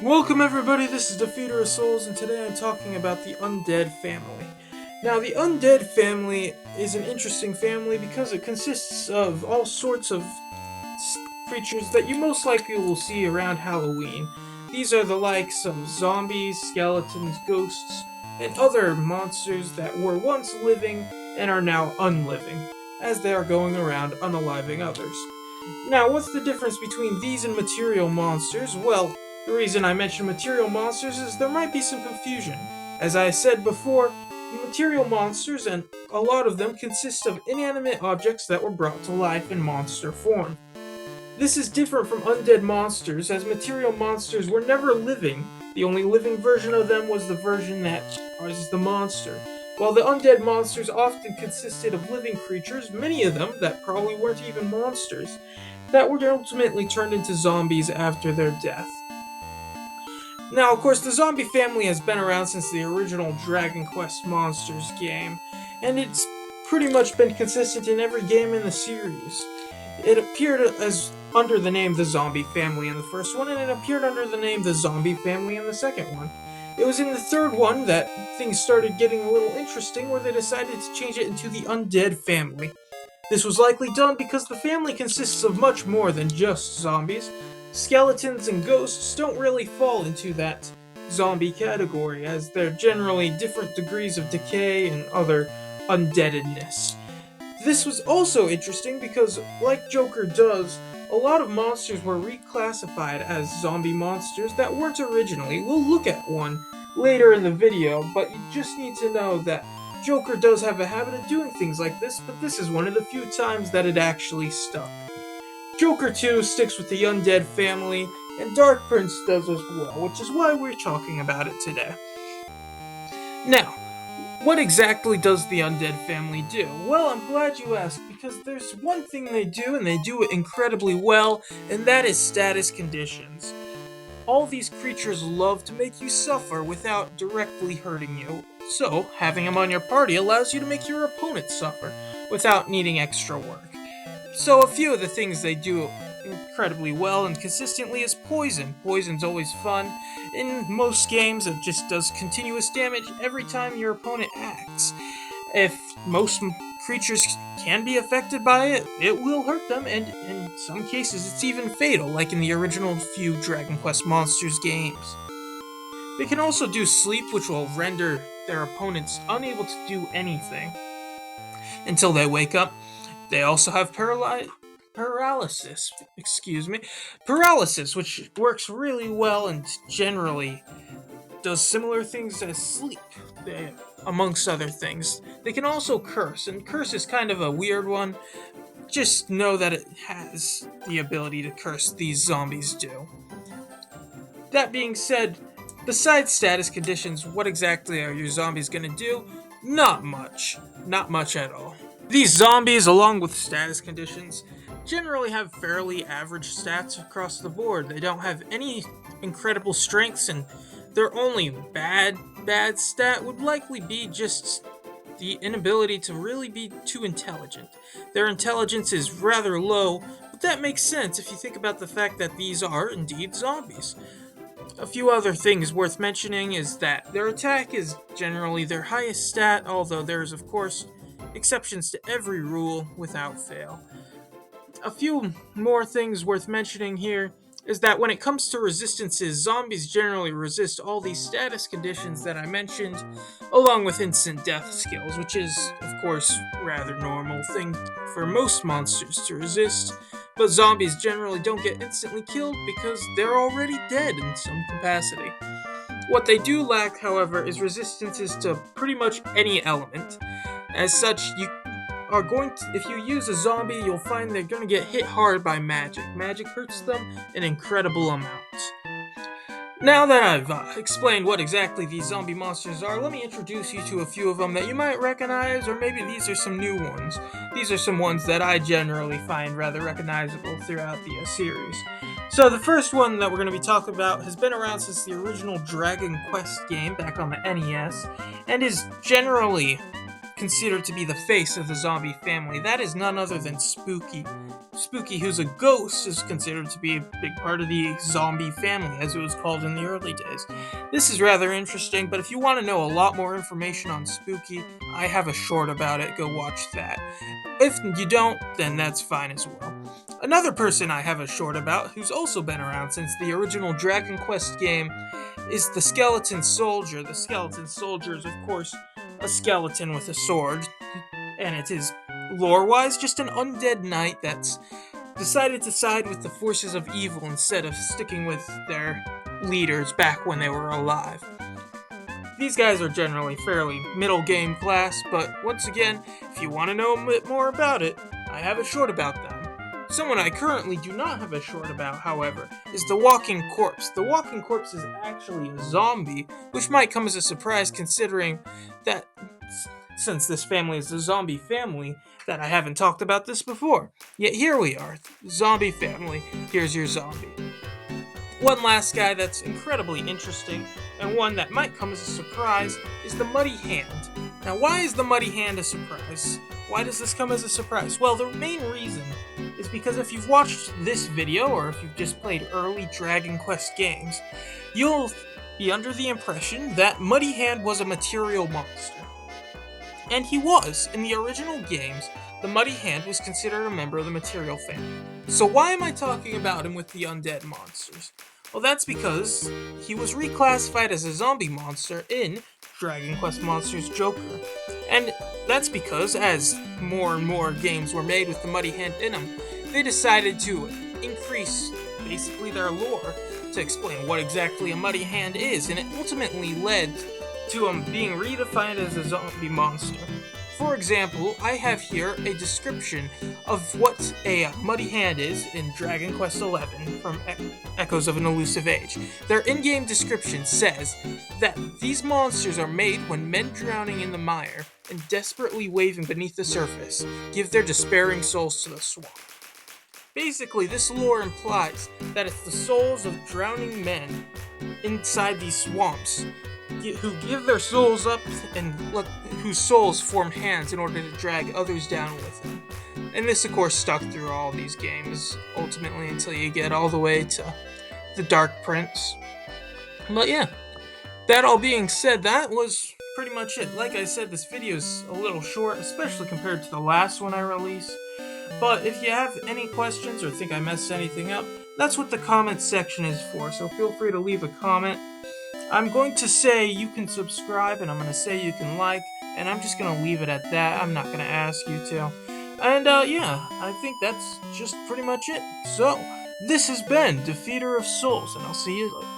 Welcome everybody, this is Defeater of Souls, and today I'm talking about the Undead family. Now, the Undead family is an interesting family because it consists of all sorts of creatures that you most likely will see around Halloween. These are the likes of zombies, skeletons, ghosts, and other monsters that were once living and are now unliving, as they are going around unaliving others. Now, what's the difference between these and material monsters? Well, the reason I mention material monsters is there might be some confusion. As I said before, material monsters, and a lot of them, consist of inanimate objects that were brought to life in monster form. This is different from undead monsters, as material monsters were never living. The only living version of them was the version that was the monster. While the undead monsters often consisted of living creatures, many of them that probably weren't even monsters, that were ultimately turned into zombies after their death. Now, of course, the zombie family has been around since the original Dragon Quest Monsters game, and it's pretty much been consistent in every game in the series. It appeared as under the name the Zombie Family in the first one, and it appeared under the name the Zombie Family in the second one. It was in the third one that things started getting a little interesting, where they decided to change it into the Undead Family. This was likely done because the family consists of much more than just zombies. Skeletons and ghosts don't really fall into that zombie category, as they're generally different degrees of decay and other undeadedness. This was also interesting because, like Joker does, a lot of monsters were reclassified as zombie monsters that weren't originally. We'll look at one later in the video, but you just need to know that Joker does have a habit of doing things like this, but this is one of the few times that it actually stuck. Joker 2 sticks with the Undead family, and Dark Prince does as well, which is why we're talking about it today. Now, what exactly does the Undead family do? Well, I'm glad you asked, because there's one thing they do, and they do it incredibly well, and that is status conditions. All these creatures love to make you suffer without directly hurting you, so having them on your party allows you to make your opponent suffer without needing extra work. So a few of the things they do incredibly well and consistently is poison. Poison's always fun. In most games, it just does continuous damage every time your opponent acts. If most creatures can be affected by it, it will hurt them, and in some cases it's even fatal, like in the original few Dragon Quest Monsters games. They can also do sleep, which will render their opponents unable to do anything until they wake up. They also have paralysis, which works really well and generally does similar things as sleep, amongst other things. They can also curse, and curse is kind of a weird one. Just know that it has the ability to curse, these zombies do. That being said, besides status conditions, what exactly are your zombies gonna do? Not much. Not much at all. These zombies, along with status conditions, generally have fairly average stats across the board. They don't have any incredible strengths, and their only bad stat would likely be just the inability to really be too intelligent. Their intelligence is rather low, but that makes sense if you think about the fact that these are indeed zombies. A few other things worth mentioning is that their attack is generally their highest stat, although there's of course exceptions to every rule without fail. A few more things worth mentioning here is that when it comes to resistances, zombies generally resist all these status conditions that I mentioned, along with instant death skills, which is, of course, rather normal thing for most monsters to resist, but zombies generally don't get instantly killed because they're already dead in some capacity. What they do lack, however, is resistances to pretty much any element. As such, if you use a zombie, you'll find they're going to get hit hard by magic. Magic hurts them an incredible amount. Now that I've explained what exactly these zombie monsters are, let me introduce you to a few of them that you might recognize, or maybe these are some new ones. These are some ones that I generally find rather recognizable throughout the series. So the first one that we're going to be talking about has been around since the original Dragon Quest game back on the NES, and is generally considered to be the face of the zombie family. That is none other than Spooky. Spooky, who's a ghost, is considered to be a big part of the zombie family, as it was called in the early days. This is rather interesting, but if you want to know a lot more information on Spooky, I have a short about it. Go watch that. If you don't, then that's fine as well. Another person I have a short about, who's also been around since the original Dragon Quest game, is the Skeleton Soldier. The Skeleton Soldier is, of course, a skeleton with a sword, and it is, lore-wise, just an undead knight that's decided to side with the forces of evil instead of sticking with their leaders back when they were alive. These guys are generally fairly middle game class, but once again, if you want to know a bit more about it, I have a short about them. Someone I currently do not have a short about, however, is the Walking Corpse. The Walking Corpse is actually a zombie, which might come as a surprise considering that since this family is a zombie family, that I haven't talked about this before. Yet here we are, zombie family, here's your zombie. One last guy that's incredibly interesting, and one that might come as a surprise, is the Muddy Hand. Now, why is the Muddy Hand a surprise? Why does this come as a surprise? Well, the main reason is because if you've watched this video, or if you've just played early Dragon Quest games, you'll be under the impression that Muddy Hand was a material monster. And he was. In the original games, the Muddy Hand was considered a member of the material family. So why am I talking about him with the undead monsters? Well, that's because he was reclassified as a zombie monster in Dragon Quest Monsters Joker. And that's because, as more and more games were made with the Muddy Hand in them, they decided to increase, basically, their lore to explain what exactly a Muddy Hand is, and it ultimately led to him being redefined as a zombie monster. For example, I have here a description of what a Muddy Hand is in Dragon Quest XI from Echoes of an Elusive Age. Their in-game description says that these monsters are made when men drowning in the mire and desperately waving beneath the surface give their despairing souls to the swamp. Basically, this lore implies that it's the souls of drowning men inside these swamps who give their souls up and whose souls form hands in order to drag others down with them. And this, of course, stuck through all these games, ultimately until you get all the way to the Dark Prince. But yeah, that all being said, that was pretty much it. Like I said, this video is a little short, especially compared to the last one I released. But if you have any questions or think I messed anything up, that's what the comment section is for, so feel free to leave a comment. I'm going to say you can subscribe, and I'm going to say you can like, and I'm just going to leave it at that. I'm not going to ask you to. And yeah, I think that's just pretty much it. So, this has been Defeater of Souls, and I'll see you later.